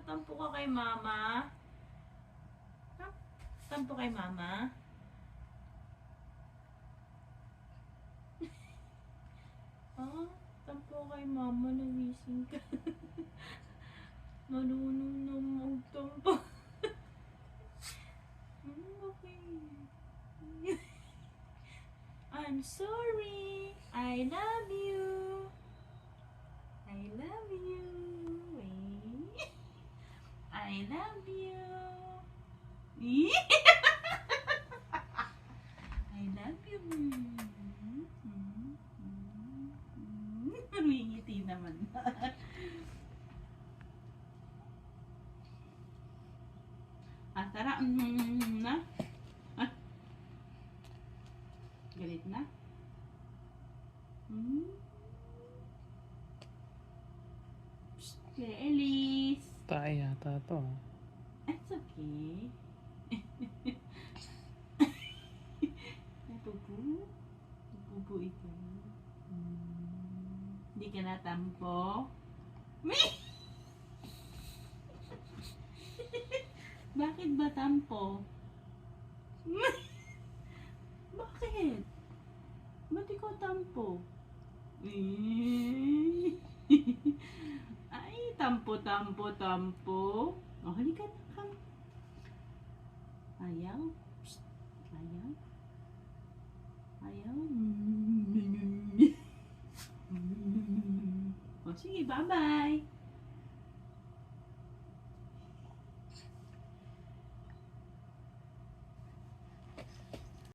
Tampo ka kay mama. Tampo kay mama. Tampo kay mama, nawising ka. Marunong na magtampo. Okay. I'm sorry. I love you. I love you. I love you. I love you. Ngingiti naman. Tara. Na? Galit na? Psst, Elise. Tayo yata to. It's okay. Napupu? Napupu ito. Hindi ka natampo? Bakit ba tampo? Bakit? Ba't ikaw tampo? Ay, tampo. O, halika na, come. Ayaw? Psst. Ayaw? O, sige, bye-bye.